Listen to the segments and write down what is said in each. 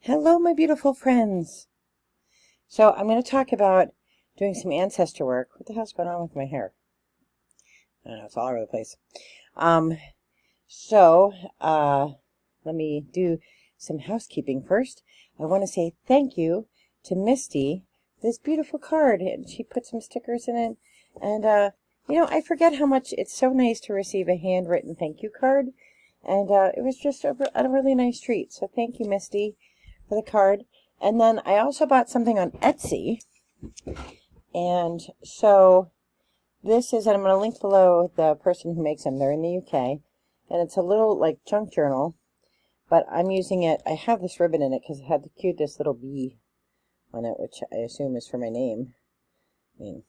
Hello, my beautiful friends. So I'm going to talk about doing some ancestor work. What the hell's going on with my hair? I don't know, it's all over the place. So let me do some housekeeping first. I want to say thank you to Misty, this beautiful card, and she put some stickers in it. And, I forget how much it's so nice to receive a handwritten thank you card. And it was just a really nice treat. So thank you, Misty, for the card. And then I also bought something on Etsy. And so this is, and I'm going to link below the person who makes them. They're in the UK. And it's a little like junk journal. But I'm using it. I have this ribbon in it because it had the cutest little bee on it, which I assume is for my name. I mean,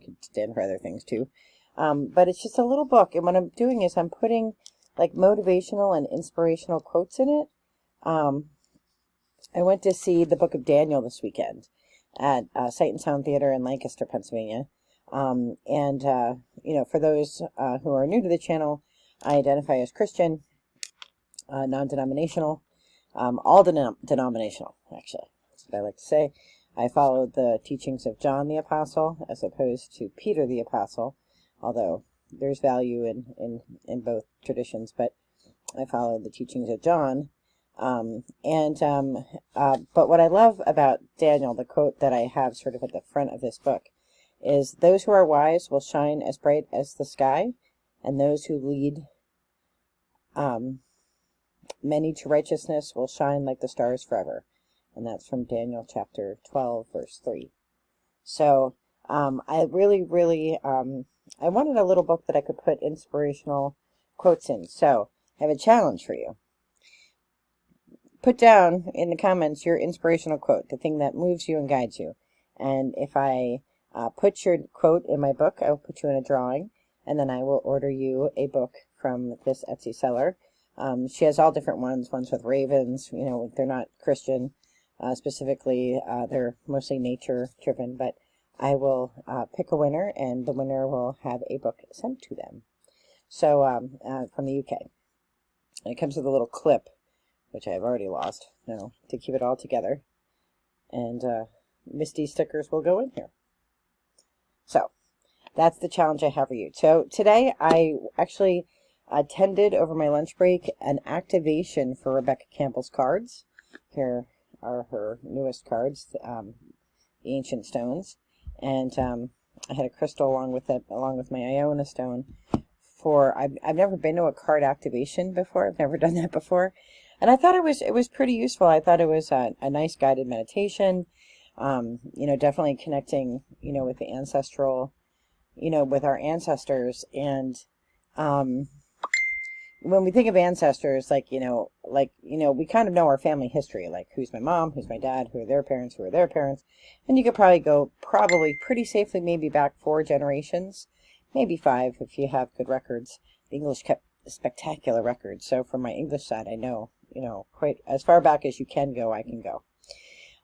it could stand for other things too. But it's just a little book. And what I'm doing is I'm putting like motivational and inspirational quotes in it. I went to see the Book of Daniel this weekend at Sight and Sound Theater in Lancaster, Pennsylvania. For those who are new to the channel, I identify as Christian, non-denominational, all denominational, actually. That's what I like to say. I follow the teachings of John the Apostle as opposed to Peter the Apostle, although there's value in both traditions, but I follow the teachings of John. But what I love about Daniel, the quote that I have sort of at the front of this book, is those who are wise will shine as bright as the sky, and those who lead many to righteousness will shine like the stars forever. And that's from Daniel chapter 12, verse 3. So I really, I wanted a little book that I could put inspirational quotes in. So I have a challenge for you. Put down in the comments your inspirational quote, the thing that moves you and guides you. And if I put your quote in my book, I will put you in a drawing, and then I will order you a book from this Etsy seller. She has all different ones with ravens. They're not Christian specifically. They're mostly nature-driven, but I will pick a winner, and the winner will have a book sent to them. So from the UK. And it comes with a little clip, which I've already lost, to keep it all together. And Misty stickers will go in here. So that's the challenge I have for you. So today I actually attended over my lunch break an activation for Rebecca Campbell's cards. Here are her newest cards, the Ancient Stones. And I had a crystal along with my Iona stone. I've never been to a card activation before. I've never done that before. And I thought it was pretty useful. I thought it was a nice guided meditation. Definitely connecting, with the ancestral, with our ancestors. And when we think of ancestors, we kind of know our family history, like who's my mom, who's my dad, who are their parents, and you could probably go pretty safely, maybe back 4 generations, maybe 5 if you have good records. The English kept spectacular records, so from my English side, I know, quite as far back as you can go, I can go.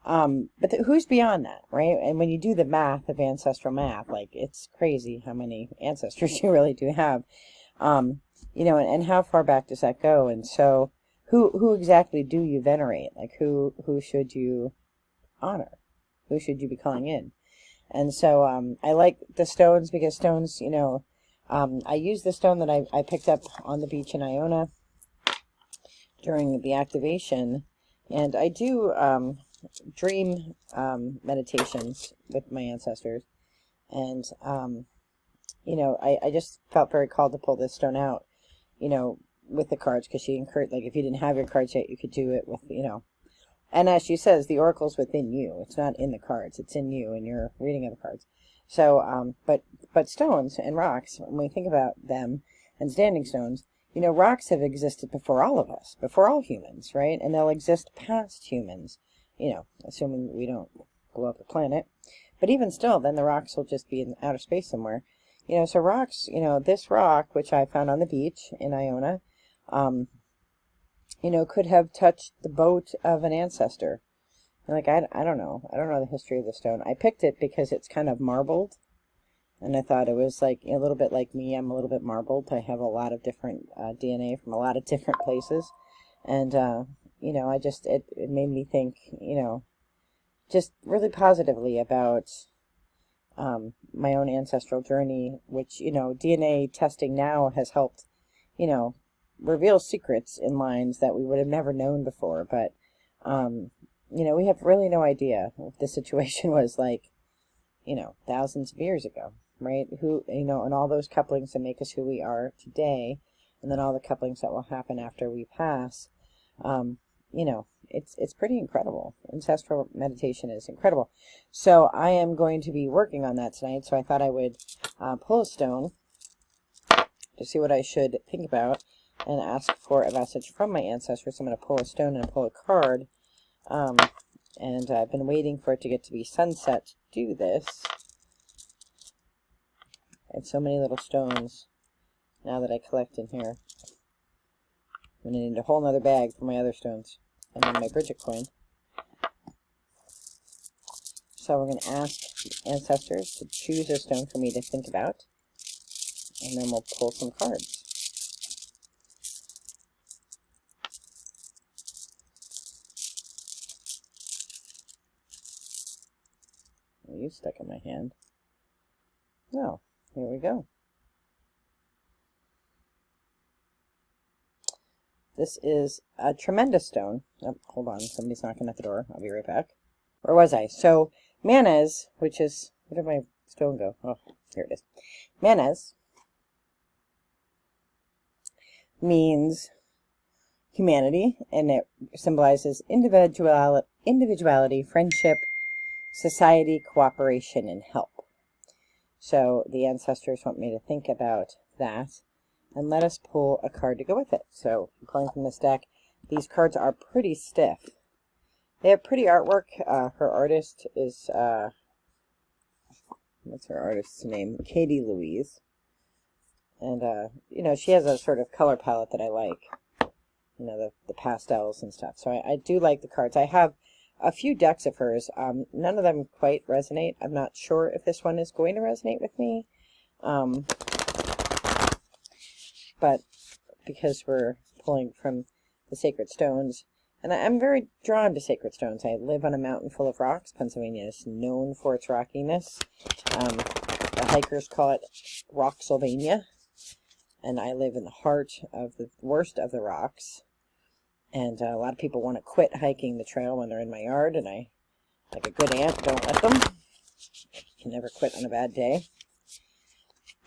But who's beyond that, right? And when you do the math of ancestral math, it's crazy how many ancestors you really do have. And how far back does that go? And so who exactly do you venerate? Who should you honor? Who should you be calling in? And so I like the stones because stones, I used the stone that I picked up on the beach in Iona during the activation, and I do dream meditations with my ancestors, and I just felt very called to pull this stone out, with the cards, because she encouraged, if you didn't have your cards yet, you could do it with, and as she says, the oracle's within you. It's not in the cards, it's in you and your reading of the cards. So but stones and rocks, when we think about them, and standing stones, rocks have existed before all of us, before all humans, right? And they'll exist past humans, assuming we don't blow up the planet. But even still, then the rocks will just be in outer space somewhere. So rocks, this rock, which I found on the beach in Iona, could have touched the boat of an ancestor. I don't know. I don't know the history of the stone. I picked it because it's kind of marbled. And I thought it was a little bit like me. I'm a little bit marbled. I have a lot of different DNA from a lot of different places. And you know, it made me think, you know, just really positively about my own ancestral journey, which, you know, DNA testing now has helped, you know, reveal secrets in lines that we would have never known before. But, you know, we have really no idea what the situation was like, you know, thousands of years ago, right? Who, you know, and all those couplings that make us who we are today, and then all the couplings that will happen after we pass, you know, it's pretty incredible. Ancestral meditation is incredible. So I am going to be working on that tonight. So I thought I would pull a stone to see what I should think about and ask for a message from my ancestors. I'm going to pull a stone and pull a card. And I've been waiting for it to get to be sunset to do this. I have so many little stones now that I collect in here. I'm going to need a whole nother bag for my other stones. And then my Bridget coin. So we're going to ask the ancestors to choose a stone for me to think about. And then we'll pull some cards. Oh, you stuck in my hand. Oh, here we go. This is a tremendous stone. Oh, hold on, somebody's knocking at the door. I'll be right back. Where was I? So, Manez, which is... Where did my stone go? Oh, here it is. Manez means humanity, and it symbolizes individuality, friendship, society, cooperation, and help. So, the ancestors want me to think about that. And let us pull a card to go with it. So, I'm pulling from this deck. These cards are pretty stiff. They have pretty artwork. Her artist is, what's her artist's name? Katie Louise. And, you know, she has a sort of color palette that I like. You know, the pastels and stuff. So I do like the cards. I have a few decks of hers. None of them quite resonate. I'm not sure if this one is going to resonate with me. But because we're pulling from the sacred stones, and I'm very drawn to sacred stones. I live on a mountain full of rocks. Pennsylvania is known for its rockiness. The hikers call it Rocksylvania, and I live in the heart of the worst of the rocks. And a lot of people want to quit hiking the trail when they're in my yard, and I, like a good aunt, don't let them. You can never quit on a bad day.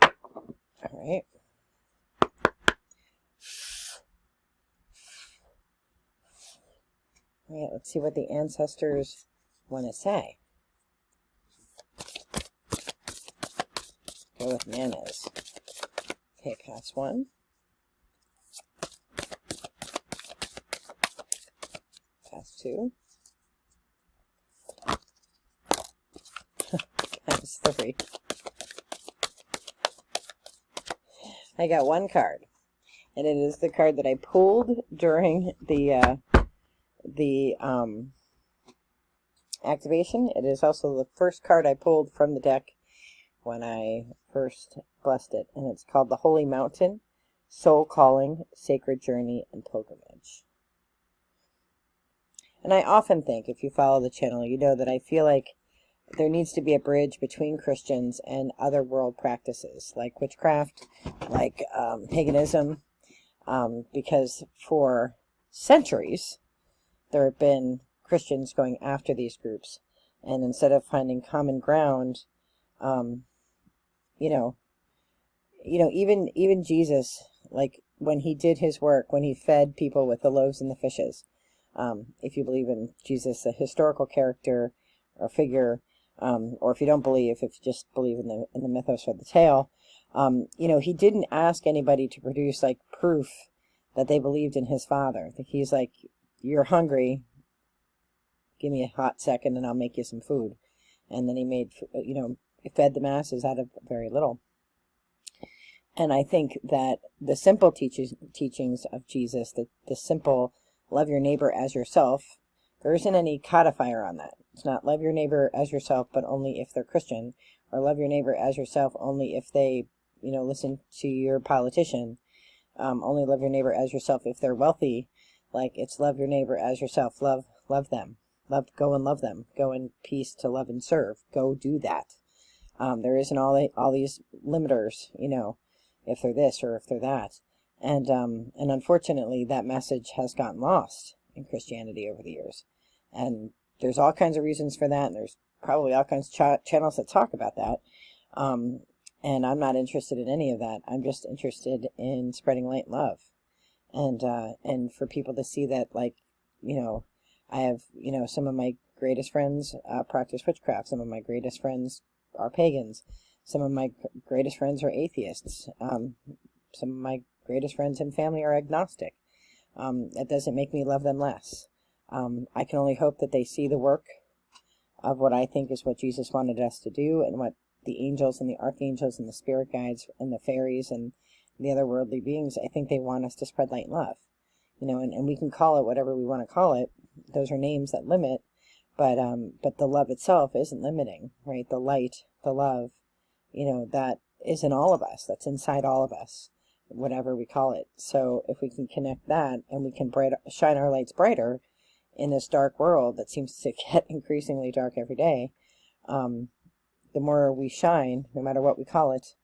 All right. All right, let's see what the ancestors want to say. Go with Manez. Okay, pass one. Pass two. Pass three. I got one card. And it is the card that I pulled during the activation. It is also the first card I pulled from the deck when I first blessed it. And it's called the Holy Mountain, Soul Calling, Sacred Journey, and Pilgrimage. And I often think, if you follow the channel, you know that I feel like there needs to be a bridge between Christians and other world practices, like witchcraft, like paganism, because for centuries there have been Christians going after these groups, and instead of finding common ground, even Jesus, like when he did his work, when he fed people with the loaves and the fishes, if you believe in Jesus, a historical character or figure, or if you don't believe, if you just believe in the mythos or the tale, he didn't ask anybody to produce like proof that they believed in his Father. He's like, you're hungry, give me a hot second and I'll make you some food. And then he made, fed the masses out of very little. And I think that the simple teachings of Jesus, the simple love your neighbor as yourself, there isn't any codifier on that. It's not love your neighbor as yourself, but only if they're Christian, or love your neighbor as yourself only if they, listen to your politician. Only love your neighbor as yourself if they're wealthy. Like, it's love your neighbor as yourself. Love them. Go and love them. Go in peace to love and serve. Go do that. There isn't all these limiters, if they're this or if they're that. And unfortunately, that message has gotten lost in Christianity over the years. And there's all kinds of reasons for that. And there's probably all kinds of channels that talk about that. And I'm not interested in any of that. I'm just interested in spreading light and love. And for people to see that, like, I have, some of my greatest friends practice witchcraft. Some of my greatest friends are pagans. Some of my greatest friends are atheists. Some of my greatest friends and family are agnostic. That doesn't make me love them less. I can only hope that they see the work of what I think is what Jesus wanted us to do, and what the angels and the archangels and the spirit guides and the fairies and the other worldly beings, I think they want us to spread light and love. And we can call it whatever we want to call it. Those are names that limit, but the love itself isn't limiting, right? The light, the love, that is in all of us. That's inside all of us, whatever we call it. So if we can connect that, and we can shine our lights brighter in this dark world that seems to get increasingly dark every day, the more we shine, no matter what we call it,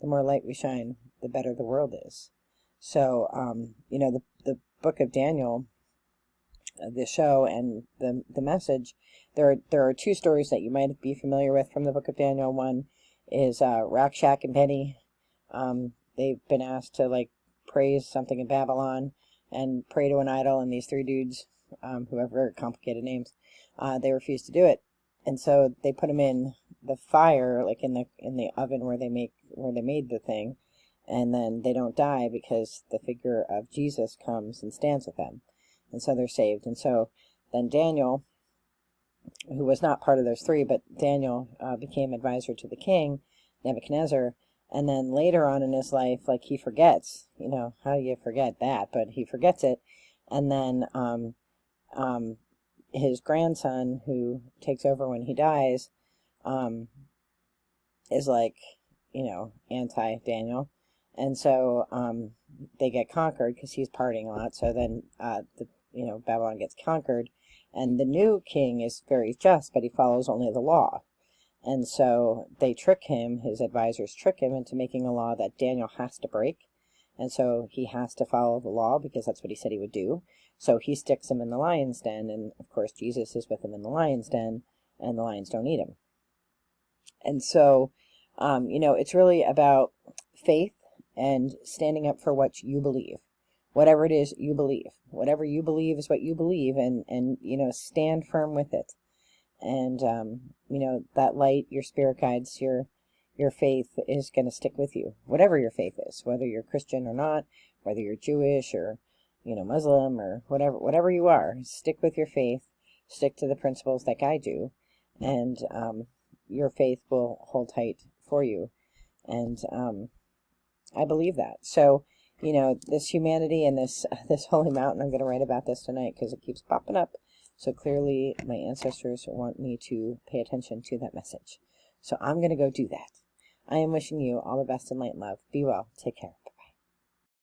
the more light we shine, the better the world is. So, the book of Daniel, the show and the message, there are two stories that you might be familiar with from the book of Daniel. One is Rakshak and Penny. They've been asked to praise something in Babylon and pray to an idol, and these three dudes, who have very complicated names, they refused to do it, and so they put them in the fire, like in the oven where they made the thing, and then they don't die because the figure of Jesus comes and stands with them, and so they're saved. And so then Daniel, who was not part of those three, but Daniel became advisor to the king Nebuchadnezzar, and then later on in his life, he forgets, how do you forget that? But he forgets it, and then his grandson, who takes over when he dies, is anti-Daniel. And so they get conquered because he's partying a lot. So then Babylon gets conquered, and the new king is very just, but he follows only the law. And so they trick him, his advisors trick him into making a law that Daniel has to break. And so he has to follow the law because that's what he said he would do. So he sticks him in the lion's den, and of course Jesus is with him in the lion's den, and the lions don't eat him. And so, it's really about faith and standing up for what you believe. Whatever it is you believe. Whatever you believe is what you believe, and stand firm with it. And, that light, your spirit guides, your faith is going to stick with you. Whatever your faith is, whether you're Christian or not, whether you're Jewish or, Muslim or whatever you are, stick with your faith, stick to the principles that guide you, and your faith will hold tight for you. And I believe that. So, this humanity and this holy mountain, I'm going to write about this tonight because it keeps popping up. So clearly my ancestors want me to pay attention to that message. So I'm going to go do that. I am wishing you all the best in light and love. Be well. Take care.